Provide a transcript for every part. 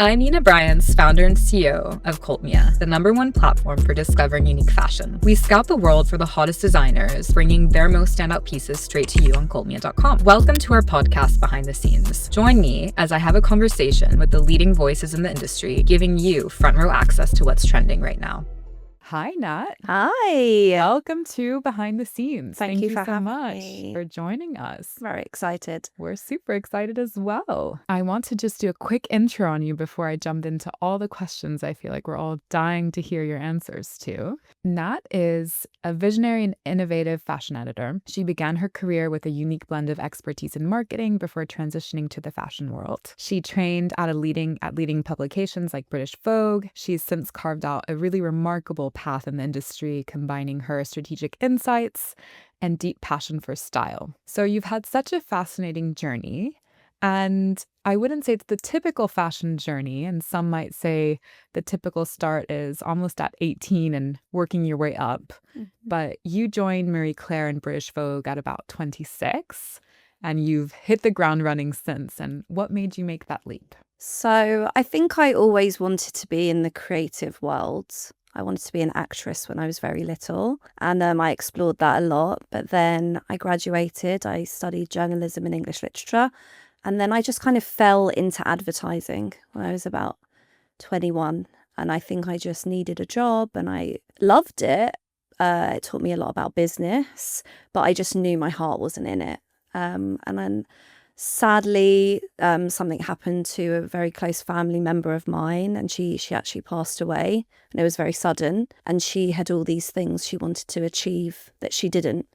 I'm Briance, founder and CEO of Cultmia, the #1 platform for discovering unique fashion. We scout the world for the hottest designers, bringing their most standout pieces straight to you on cultmia.com. Welcome to our podcast, Behind the Scenes. Join me as I have a conversation with the leading voices in the industry, giving you front row access to what's trending right now. Hi, Nat. Hi. Welcome to Behind the Scenes. Thank you so for much me. for joining us. Very excited. We're super excited as well. I want to just do a quick intro on you before I jump into all the questions I feel like we're all dying to hear your answers to. Nat is a visionary and innovative fashion editor. She began her career with a unique blend of expertise in marketing before transitioning to the fashion world. She trained at leading publications like British Vogue. She's since carved out a really remarkable path in the industry, combining her strategic insights and deep passion for style. So you've had such a fascinating journey, and I wouldn't say it's the typical fashion journey, and some might say the typical start is almost at 18 and working your way up. But you joined Marie Claire and British Vogue at about 26, and you've hit the ground running since. And what made you make that leap? So I think I always wanted to be in the creative world. I wanted to be an actress when I was very little, and I explored that a lot. But then I graduated, I studied journalism and English literature, and then I just kind of fell into advertising when I was about 21. And I think I just needed a job, and I loved it. It taught me a lot about business, but I just knew my heart wasn't in it. And then sadly, something happened to a very close family member of mine, and she actually passed away, and it was very sudden. And she had all these things she wanted to achieve that she didn't.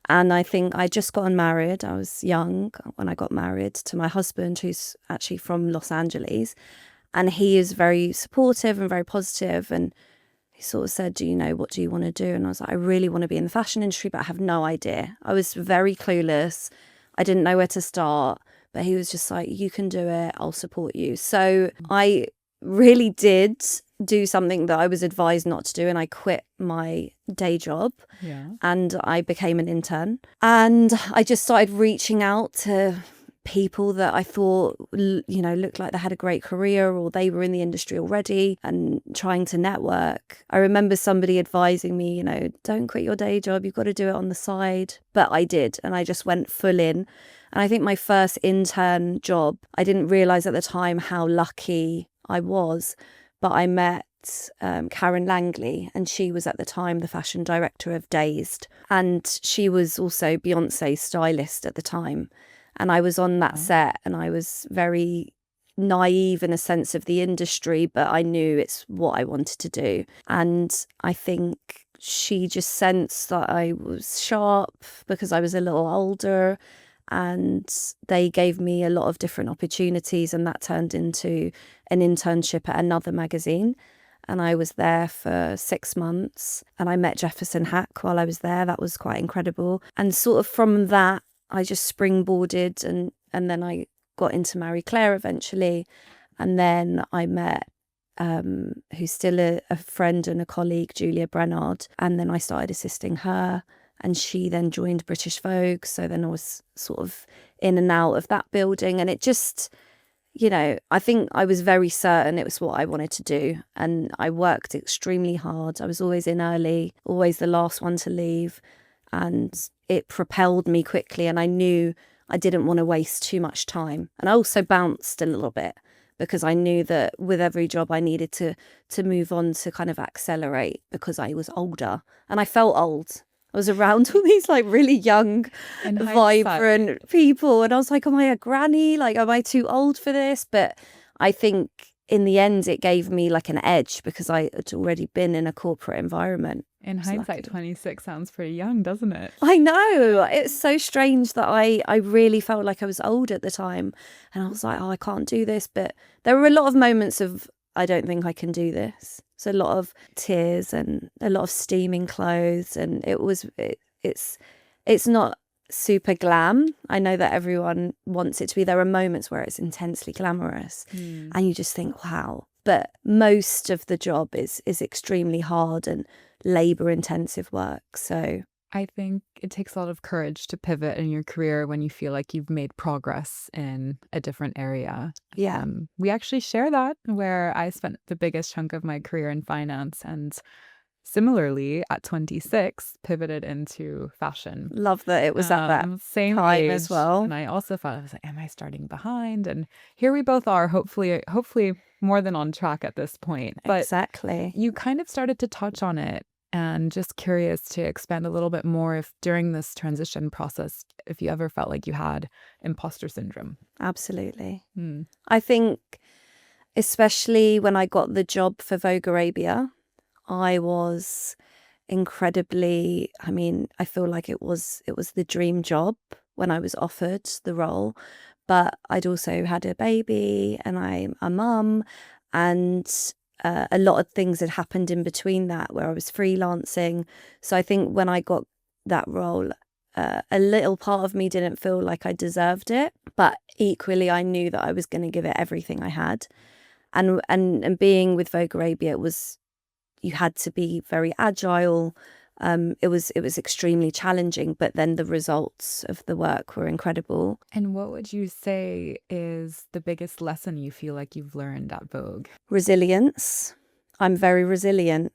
And I think I'd just gotten married. I was young when I got married to my husband, who's actually from Los Angeles, and he is very supportive and very positive. And he sort of said, what do you want to do? And I was like, I really want to be in the fashion industry, but I have no idea. I was very clueless. I didn't know where to start, but he was just like, you can do it, I'll support you. So I really did do something that I was advised not to do, and I quit my day job and I became an intern. And I just started reaching out to people that I thought, looked like they had a great career or they were in the industry already, and trying to network. I remember somebody advising me, don't quit your day job, you've got to do it on the side. But I did, and I just went full in. And I think my first intern job, I didn't realize at the time how lucky I was, but I met Karen Langley, and she was at the time the fashion director of Dazed, and she was also Beyonce's stylist at the time. And I was on that set, and I was very naive in a sense of the industry, but I knew it's what I wanted to do. And I think she just sensed that I was sharp because I was a little older, and they gave me a lot of different opportunities, and that turned into an internship at another magazine. And I was there for 6 months, and I met Jefferson Hack while I was there. That was quite incredible. And sort of from that, I just springboarded, and then I got into Marie Claire eventually. And then I met, who's still a friend and a colleague, Julia Brennard. And then I started assisting her, and she then joined British Vogue. So then I was sort of in and out of that building. And it just, I think I was very certain it was what I wanted to do. And I worked extremely hard. I was always in early, always the last one to leave. And it propelled me quickly, and I knew I didn't want to waste too much time. And I also bounced a little bit because I knew that with every job I needed to move on to kind of accelerate because I was older and I felt old. I was around all these like really young, vibrant people, and I was like, am I a granny? Like, am I too old for this? But I think in the end, it gave me like an edge because I had already been in a corporate environment. In hindsight, 26 sounds pretty young, doesn't it? I know. It's so strange that I really felt like I was old at the time. And I was like, I can't do this. But there were a lot of moments of, I don't think I can do this. So a lot of tears and a lot of steaming clothes. And it's not super glam. I know that everyone wants it to be. There are moments where it's intensely glamorous and you just think, wow. But most of the job is extremely hard and labor intensive work. So I think it takes a lot of courage to pivot in your career when you feel like you've made progress in a different area. Yeah. We actually share that, where I spent the biggest chunk of my career in finance and similarly at 26 pivoted into fashion. Love that it was at that Same time age. as well. And I also thought, I was like, am I starting behind? And here we both are, hopefully more than on track at this point. But Exactly. you kind of started to touch on it, and just curious to expand a little bit more if during this transition process, if you ever felt like you had imposter syndrome. Absolutely. Hmm. I think especially when I got the job for Vogue Arabia, I was incredibly, I mean, I feel like it was the dream job when I was offered the role, but I'd also had a baby and I'm a mum, and a lot of things had happened in between that where I was freelancing. So I think when I got that role, a little part of me didn't feel like I deserved it, but equally I knew that I was going to give it everything I had. And being with Vogue Arabia, it was, you had to be very agile. It was extremely challenging, but then the results of the work were incredible. And what would you say is the biggest lesson you feel like you've learned at Vogue? Resilience. I'm very resilient.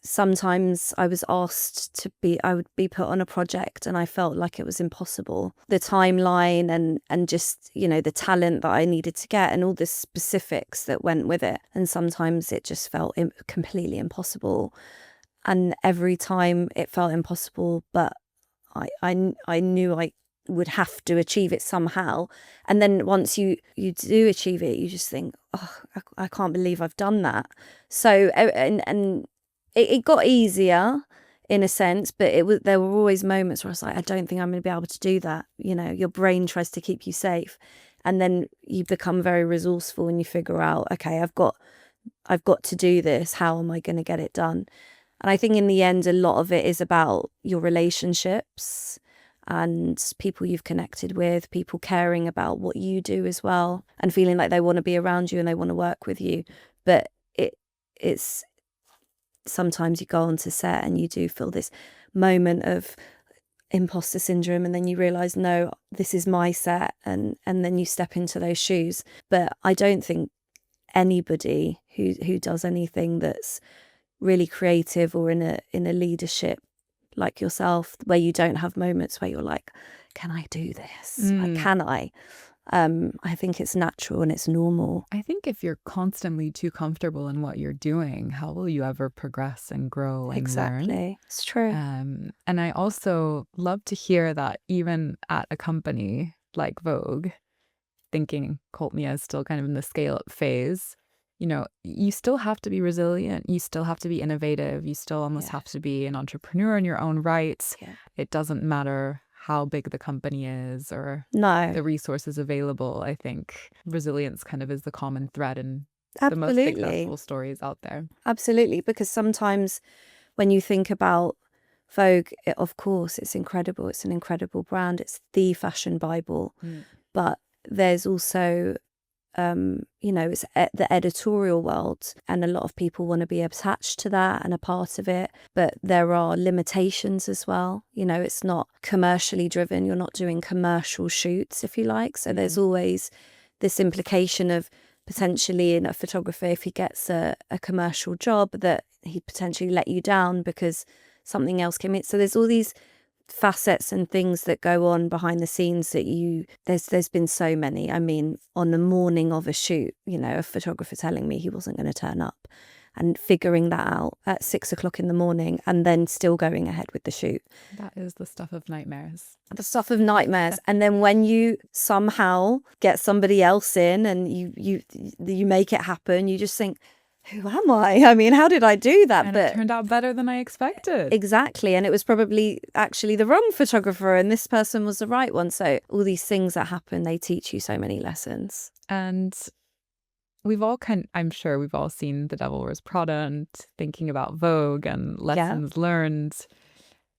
Sometimes I was asked I would be put on a project and I felt like it was impossible. The timeline and just, the talent that I needed to get and all the specifics that went with it. And sometimes it just felt completely impossible. And every time it felt impossible, but I knew I would have to achieve it somehow. And then once you do achieve it, you just think, oh, I can't believe I've done that. So, and it got easier in a sense, but there were always moments where I was like, I don't think I'm going to be able to do that. Your brain tries to keep you safe. And then you become very resourceful and you figure out, okay, I've got to do this. How am I going to get it done? And I think in the end, a lot of it is about your relationships and people you've connected with, people caring about what you do as well and feeling like they want to be around you and they want to work with you. But it's sometimes you go onto set and you do feel this moment of imposter syndrome, and then you realize, no, this is my set, and then you step into those shoes. But I don't think anybody who does anything that's really creative or in a leadership like yourself, where you don't have moments where you're like, can I do this? Like, can I? I think it's natural and it's normal. I think if you're constantly too comfortable in what you're doing, how will you ever progress and grow and Exactly. learn? It's true. And I also love to hear that even at a company like Vogue, thinking Coltmia is still kind of in the scale-up phase, you still have to be resilient. You still have to be innovative. You still almost have to be an entrepreneur in your own right. Yeah. It doesn't matter how big the company is or No. the resources available. I think resilience kind of is the common thread in the most Absolutely. successful stories out there. Absolutely. Because sometimes when you think about Vogue, of course, it's incredible. It's an incredible brand. It's the fashion Bible. But there's also, it's the editorial world, and a lot of people want to be attached to that and a part of it. But there are limitations as well. It's not commercially driven. You're not doing commercial shoots, if you like. So there's always this implication of potentially in a photographer, if he gets a commercial job, that he potentially let you down because something else came in. So there's all these facets and things that go on behind the scenes that there's been so many. I mean, on the morning of a shoot, a photographer telling me he wasn't going to turn up and figuring that out at 6 o'clock in the morning and then still going ahead with the shoot. That is the stuff of nightmares. The stuff of nightmares. And then when you somehow get somebody else in and you make it happen, you just think, who am I? I mean, how did I do that? And it turned out better than I expected. Exactly. And it was probably actually the wrong photographer and this person was the right one. So all these things that happen, they teach you so many lessons. And I'm sure we've all seen The Devil Wears Prada and thinking about Vogue and lessons learned.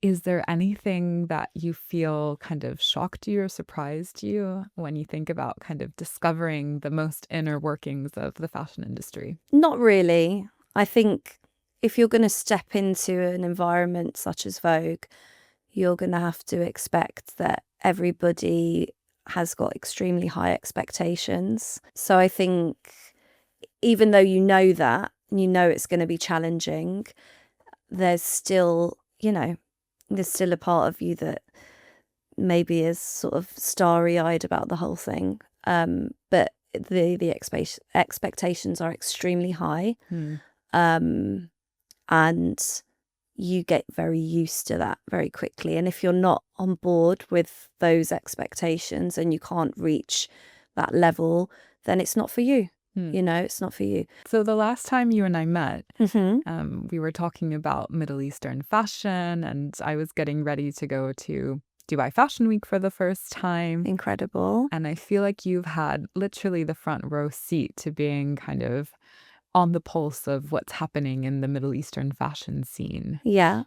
Is there anything that you feel kind of shocked you or surprised you when you think about kind of discovering the most inner workings of the fashion industry? Not really. I think if you're going to step into an environment such as Vogue, you're going to have to expect that everybody has got extremely high expectations. So I think even though you know that, and you know it's going to be challenging, there's still, there's still a part of you that maybe is sort of starry-eyed about the whole thing. But the expectations are extremely high. And you get very used to that very quickly. And if you're not on board with those expectations and you can't reach that level, then it's not for you. It's not for you. So the last time you and I met, Mm-hmm. we were talking about Middle Eastern fashion, and I was getting ready to go to Dubai Fashion Week for the first time. Incredible. And I feel like you've had literally the front row seat to being kind of on the pulse of what's happening in the Middle Eastern fashion scene. Yeah.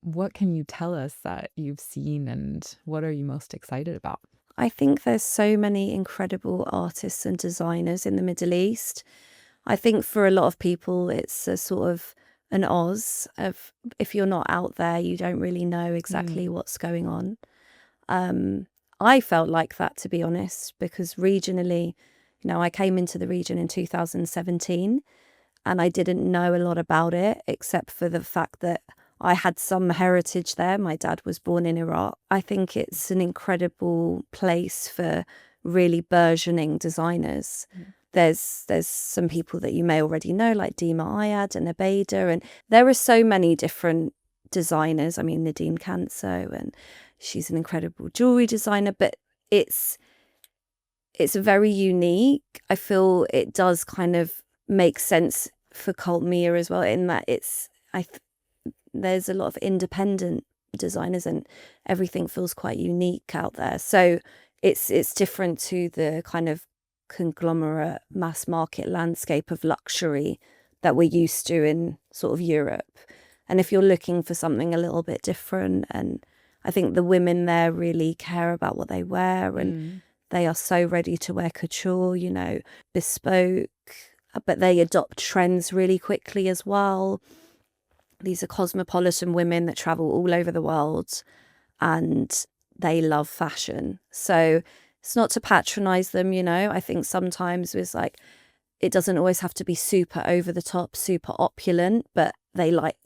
What can you tell us that you've seen, and what are you most excited about? I think there's so many incredible artists and designers in the Middle East. I think for a lot of people, it's a sort of an Oz of, if you're not out there, you don't really know exactly what's going on. I felt like that, to be honest, because regionally, I came into the region in 2017 and I didn't know a lot about it, except for the fact that I had some heritage there. My dad was born in Iraq. I think it's an incredible place for really burgeoning designers. There's some people that you may already know, like Dima Ayad and Abeda, and there are so many different designers. I mean, Nadine Canso, and she's an incredible jewelry designer, but it's very unique. I feel it does kind of make sense for Cult Mia as well, in that there's a lot of independent designers and everything feels quite unique out there. So it's different to the kind of conglomerate mass market landscape of luxury that we're used to in sort of Europe. And if you're looking for something a little bit different, and I think the women there really care about what they wear, and they are so ready to wear couture, bespoke, but they adopt trends really quickly as well. These are cosmopolitan women that travel all over the world and they love fashion. So it's not to patronize them, I think sometimes it's like, it doesn't always have to be super over the top, super opulent, but they like,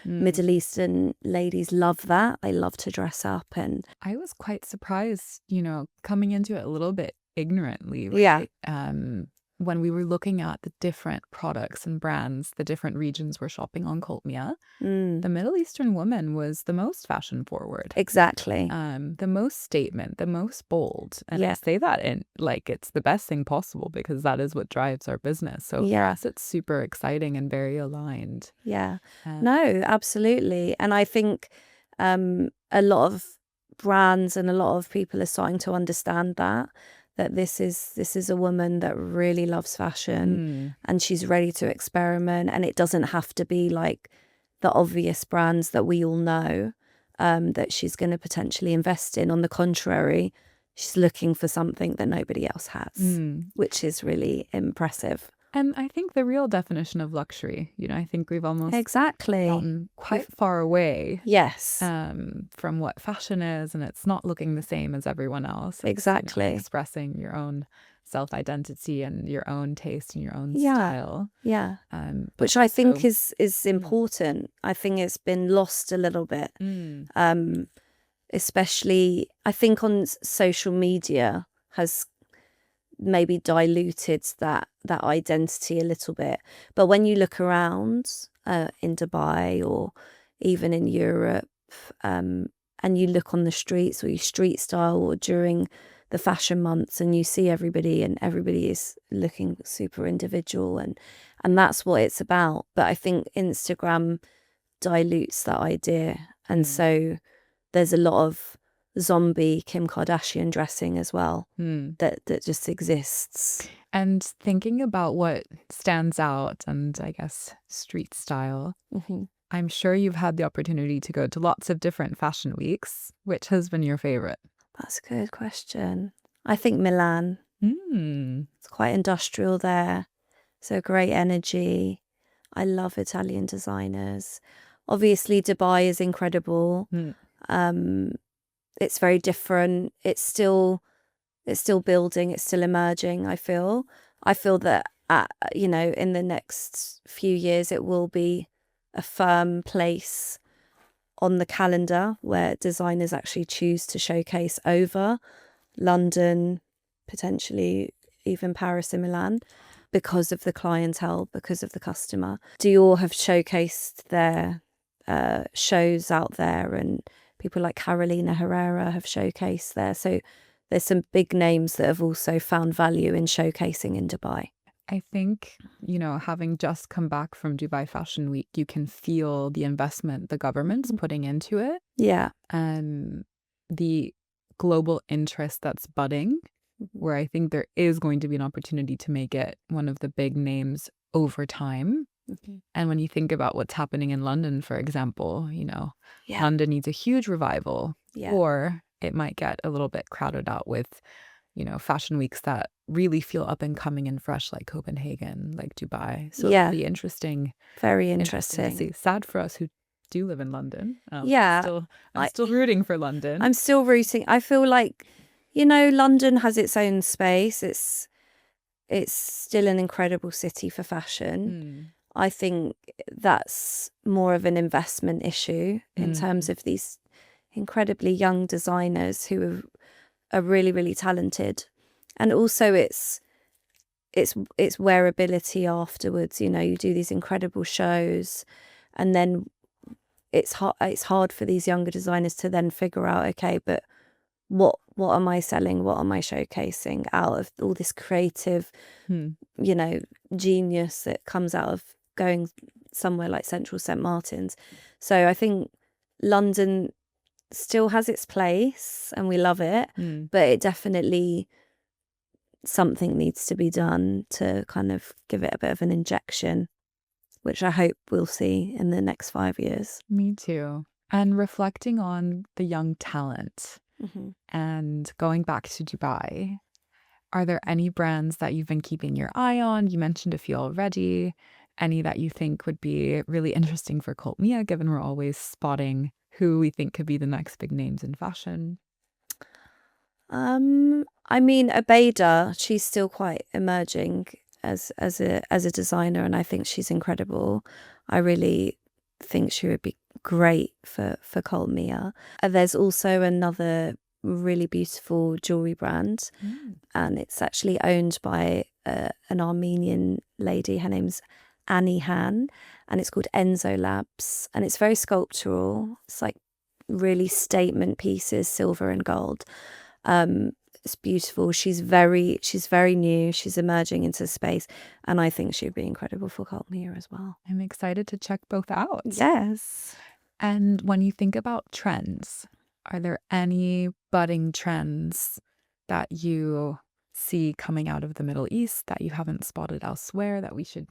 Middle Eastern ladies love that. They love to dress up. And I was quite surprised, coming into it a little bit ignorantly, yeah. right? When we were looking at the different products and brands, the different regions we're shopping on Cult Mia, the Middle Eastern woman was the most fashion forward. Exactly. The most statement, the most bold. And I say that in like it's the best thing possible because that is what drives our business. So for us, it's super exciting and very aligned. Yeah. No, absolutely. And I think a lot of brands and a lot of people are starting to understand that this is a woman that really loves fashion and she's ready to experiment, and it doesn't have to be like the obvious brands that we all know that she's going to potentially invest in. On the contrary, she's looking for something that nobody else has, which is really impressive. And I think the real definition of luxury, I think we've almost gotten quite far away. Yes. From what fashion is, and it's not looking the same as everyone else. It's, exactly. Expressing your own self-identity and your own taste and your own style. Yeah. Which I think is important. I think it's been lost a little bit. Especially, I think on social media has maybe diluted that identity a little bit. But when you look around in Dubai or even in Europe, and you look on the streets or you street style or during the fashion months, and you see everybody is looking super individual, and that's what it's about. But I think Instagram dilutes that idea, and so there's a lot of zombie Kim Kardashian dressing as well that just exists. And thinking about what stands out, and I guess street style, I'm sure you've had the opportunity to go to lots of different fashion weeks. Which has been your favorite? That's a good question. I think Milan. It's quite industrial there, so great energy. I love Italian designers. Obviously, Dubai is incredible. It's very different. It's still building. It's still emerging. I feel that in the next few years, it will be a firm place on the calendar where designers actually choose to showcase over London, potentially even Paris and Milan, because of the clientele, because of the customer. Dior have showcased their shows out there, and people like Carolina Herrera have showcased there. So there's some big names that have also found value in showcasing in Dubai. I think, having just come back from Dubai Fashion Week, you can feel the investment the government's putting into it. Yeah. And the global interest that's budding, where I think there is going to be an opportunity to make it one of the big names over time. And when you think about what's happening in London, for example, London needs a huge revival, or it might get a little bit crowded out with, fashion weeks that really feel up and coming and fresh, like Copenhagen, like Dubai. So it'll be interesting. Very interesting. To see. Sad for us who do live in London. I'm still rooting for London. I'm still rooting. I feel like, London has its own space. It's still an incredible city for fashion. I think that's more of an investment issue in terms of these incredibly young designers who are really, really talented. And also it's wearability afterwards. You do these incredible shows, and then it's hard for these younger designers to then figure out, okay, but what am I selling? What am I showcasing out of all this creative, genius that comes out of going somewhere like Central St. Martin's? So I think London still has its place and we love it, but it definitely, something needs to be done to kind of give it a bit of an injection, which I hope we'll see in the next 5 years. Me too. And reflecting on the young talent and going back to Dubai, are there any brands that you've been keeping your eye on? You mentioned a few already. Any that you think would be really interesting for Cult Mia, given we're always spotting who we think could be the next big names in fashion? I mean, Abeda, she's still quite emerging as a designer, and I think she's incredible. I really think she would be great for Cult Mia. There's also another really beautiful jewelry brand, and it's actually owned by an Armenian lady. Her name's Annie Han, and it's called Enzo Labs, and it's very sculptural. It's like really statement pieces, silver and gold. It's beautiful. She's very new. She's emerging into space, and I think she'd be incredible for Cult Mia as well. I'm excited to check both out. Yes. And when you think about trends, are there any budding trends that you see coming out of the Middle East that you haven't spotted elsewhere that we should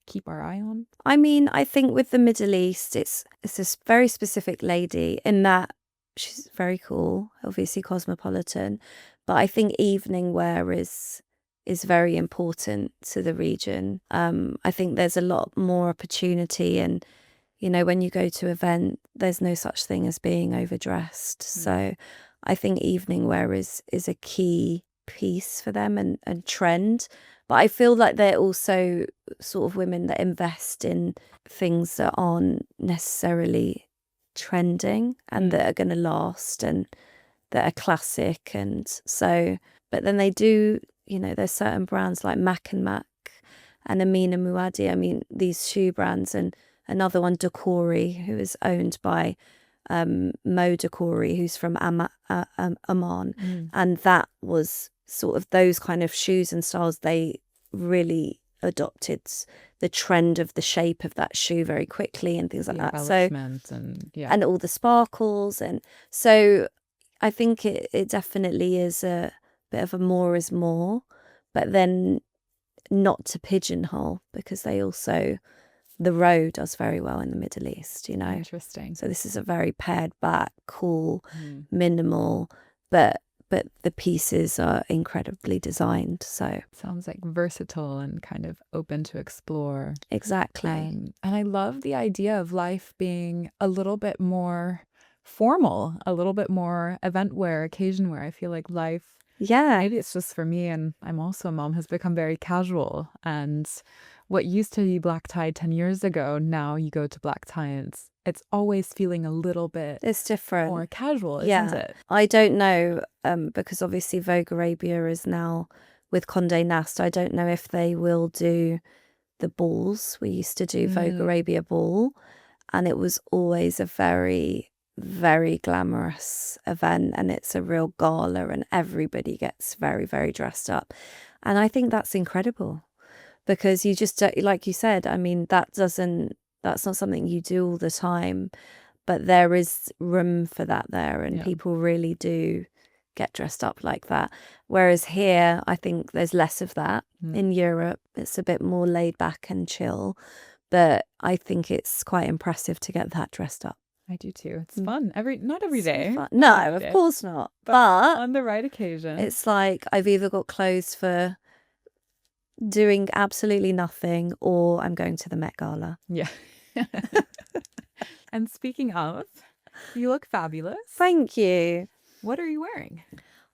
keep our eye on? I mean, I think with the Middle East, it's this very specific lady in that she's very cool, obviously cosmopolitan, but I think evening wear is very important to the region. I think there's a lot more opportunity, and when you go to an event, there's no such thing as being overdressed. So I think evening wear is a key piece for them and trend. But I feel like they're also sort of women that invest in things that aren't necessarily trending and that are going to last and that are classic. And so, but then they do, there's certain brands like Mac and Mac and Amina Muaddi. I mean, these shoe brands, and another one, Dakori, who is owned by Mo Dakori, who's from Amman. And that was sort of those kind of shoes and styles. They really adopted the trend of the shape of that shoe very quickly and things like that. So and all the sparkles, and so I think it definitely is a bit of a more is more, but then not to pigeonhole, because they also, the row does very well in the Middle East, Interesting. So this is a very pared back, cool, minimal, but but the pieces are incredibly designed. So Sounds like versatile and kind of open to explore. exactly. And I love the idea of life being a little bit more formal, a little bit more event wear, occasion wear. I feel like life, Yeah. maybe it's just for me, and I'm also a mom, has become very casual. And what used to be black tie 10 years ago, now you go to black tie and it's always feeling a little bit It's different. more casual, isn't Yeah. it? I don't know, because obviously Vogue Arabia is now with Condé Nast. I don't know if they will do the balls. We used to do Vogue Arabia ball, and it was always a very, very glamorous event, and it's a real gala, and everybody gets very, very dressed up. And I think that's incredible because you just don't, like you said, I mean, that's not something you do all the time, but there is room for that there, and Yeah. people really do get dressed up like that. Whereas here, I think there's less of that. In Europe, it's a bit more laid back and chill, but I think it's quite impressive to get that dressed up. I do too. It's fun. Not every So day. fun. Not No, every of day, course not. but But on the right occasion. it's like I've either got clothes for doing absolutely nothing or I'm going to the Met Gala. Yeah. And speaking of, you look fabulous. Thank you. What are you wearing?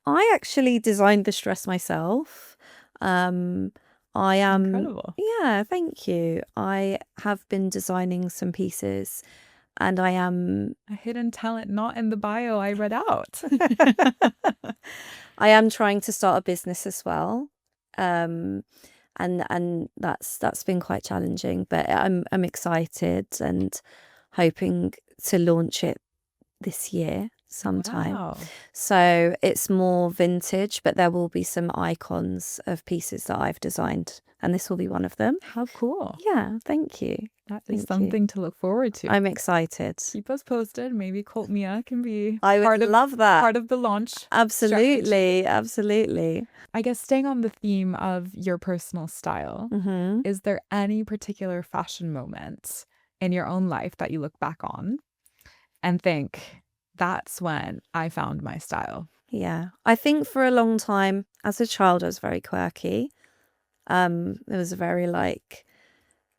I actually designed this dress myself. I am Incredible. Yeah, thank you. I have been designing some pieces, and I am A hidden talent not in the bio I read out. I am trying to start a business as well. And that's been quite challenging, but I'm excited and hoping to launch it this year sometime. Wow. So it's more vintage, but there will be some icons of pieces that I've designed, and this will be one of them. How cool. Yeah, thank you. That Thank is you. something to look forward to. I'm excited. Keep us posted. Maybe Cult Mia can be I would love that. part of the launch. Absolutely, absolutely. I guess staying on the theme of your personal style, is there any particular fashion moment in your own life that you look back on and think, that's when I found my style? Yeah, I think for a long time as a child I was very quirky. It was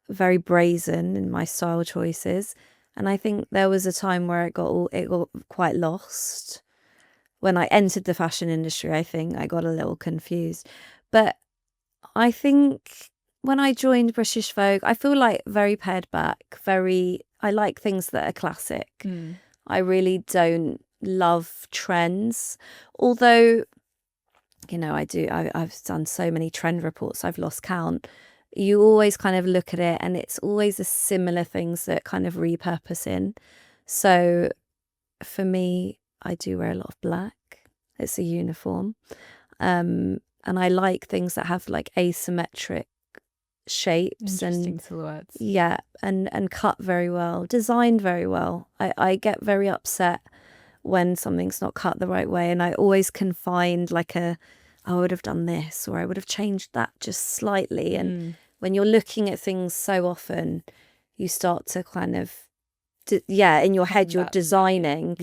very brazen in my style choices, and I think there was a time where it got quite lost. When I entered the fashion industry, I think I got a little confused. But I think when I joined British Vogue, I feel like very pared back, I like things that are classic. I really don't love trends, although, you know, I've done so many trend reports, I've lost count. You always kind of look at it and it's always the similar things that kind of repurpose in. So for me, I do wear a lot of black. It's a uniform. And I like things that have like asymmetric shapes Interesting and silhouettes. yeah, and cut very well, designed very well. I get very upset when something's not cut the right way, and I always can find like I would have done this or I would have changed that just slightly. And when you're looking at things so often, you start to kind of in your head you're designing,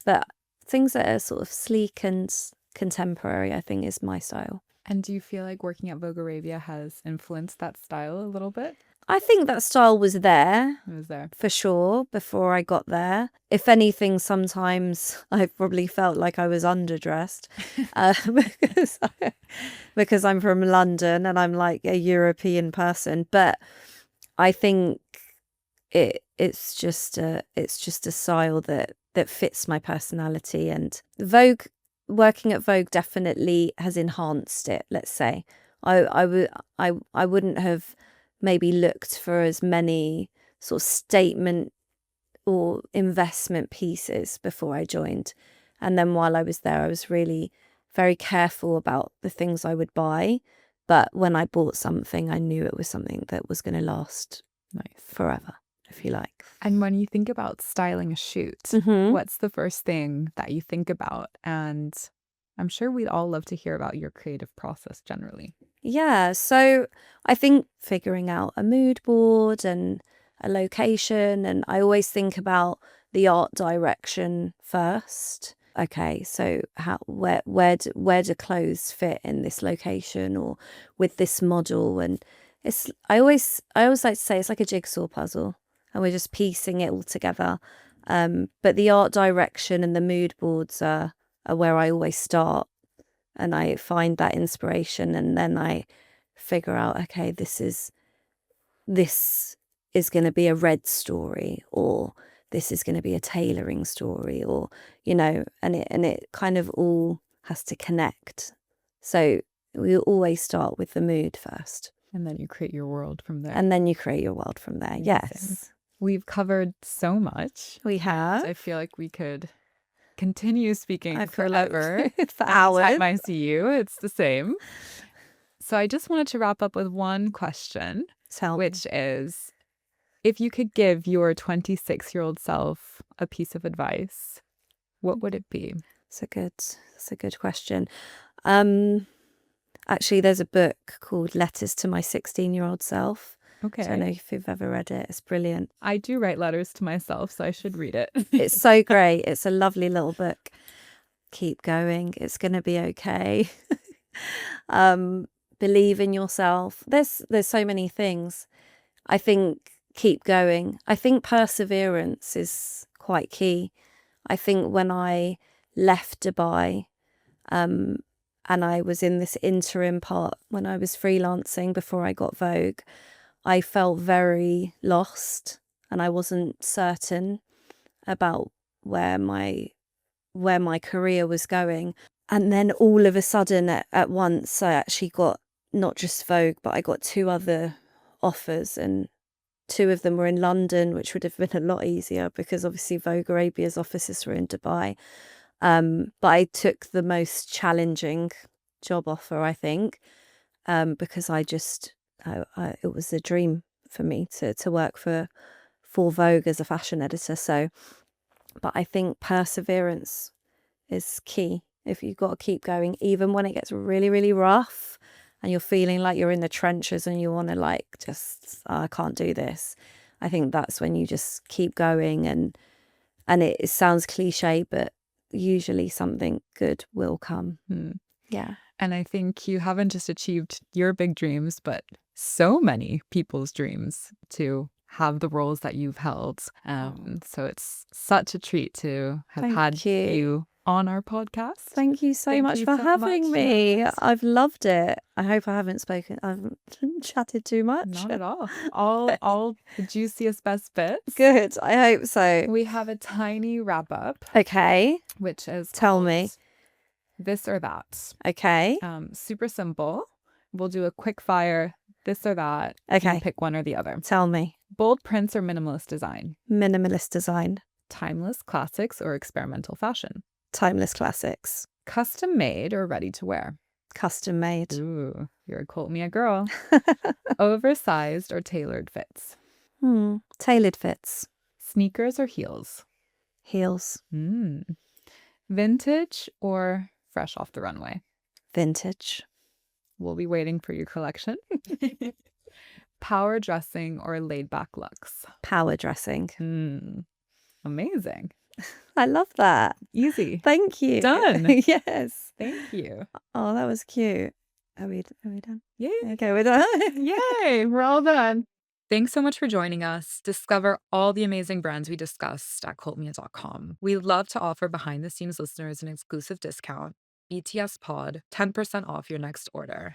but things that are sort of sleek and contemporary, I think, is my style. And do you feel like working at Vogue Arabia has influenced that style a little bit? I think that style was there. It was there. For sure, before I got there. If anything, sometimes I probably felt like I was underdressed because I'm from London and I'm like a European person. But I think it's just a style that fits my personality, and Vogue. Working at Vogue definitely has enhanced it, let's say. I wouldn't have maybe looked for as many sort of statement or investment pieces before I joined. And then while I was there, I was really very careful about the things I would buy. But when I bought something, I knew it was something that was going to last forever, if you like. And when you think about styling a shoot, what's the first thing that you think about? And I'm sure we'd all love to hear about your creative process generally. Yeah, so I think figuring out a mood board and a location, and I always think about the art direction first. okay, so where do clothes fit in this location or with this model? And I always like to say it's like a jigsaw puzzle, and we're just piecing it all together. But the art direction and the mood boards are where I always start, and I find that inspiration, and then I figure out, okay, this is going to be a red story, or this is going to be a tailoring story, or and it kind of all has to connect. So we always start with the mood first, And then you create your world from there. and then you create your world from there. Amazing. Yes, We've covered so much. we have. I feel like we could continue speaking I feel forever. for hours. Anytime I see you, it's the same. So I just wanted to wrap up with one question, which is, if you could give your 26-year-old self a piece of advice, what would it be? That's a good question. Actually, there's a book called Letters to My 16-year-old Self. Okay. I don't know if you've ever read it. It's brilliant. I do write letters to myself, so I should read it. It's so great. It's a lovely little book. Keep going. It's going to be okay. Believe in yourself. There's so many things. I think keep going. I think perseverance is quite key. I think when I left Dubai, and I was in this interim part when I was freelancing before I got Vogue, I felt very lost, and I wasn't certain about where my career was going. And then all of a sudden at once I actually got not just Vogue, but I got 2 other offers, and 2 of them were in London, which would have been a lot easier because obviously Vogue Arabia's offices were in Dubai. But I took the most challenging job offer, I think, because it was a dream for me to work for Vogue as a fashion editor. So, but I think perseverance is key. If you've got to keep going, even when it gets really, really rough and you're feeling like you're in the trenches and you want to I can't do this. I think that's when you just keep going, and it sounds cliche, but usually something good will come. Yeah. And I think you haven't just achieved your big dreams, but so many people's dreams to have the roles that you've held. So it's such a treat to have had you on our podcast. Thank you so much for having me. Yes. I've loved it. I hope I haven't chatted too much. Not at all. All the juiciest best bits. Good. I hope so. We have a tiny wrap up. Okay. Which is Tell me. This or that. Okay. Super simple. We'll do a quick fire. This or that. Okay. You pick one or the other. Tell me. Bold prints or minimalist design? Minimalist design. Timeless classics or experimental fashion? Timeless classics. Custom made or ready to wear? Custom made. Ooh, you're a Cult Mia girl. Oversized or tailored fits? Tailored fits. Sneakers or heels? Heels. Vintage or fresh off the runway? Vintage. We'll be waiting for your collection. Power dressing or laid back looks? Power dressing. Amazing. I love that. Easy. Thank you. Done. Yes. Thank you. Oh, that was cute. Are we done? Yay. Okay, we're done. Yay. We're all done. Thanks so much for joining us. Discover all the amazing brands we discussed at cultmia.com. We love to offer behind-the-scenes listeners an exclusive discount. BTS Pod, 10% off your next order.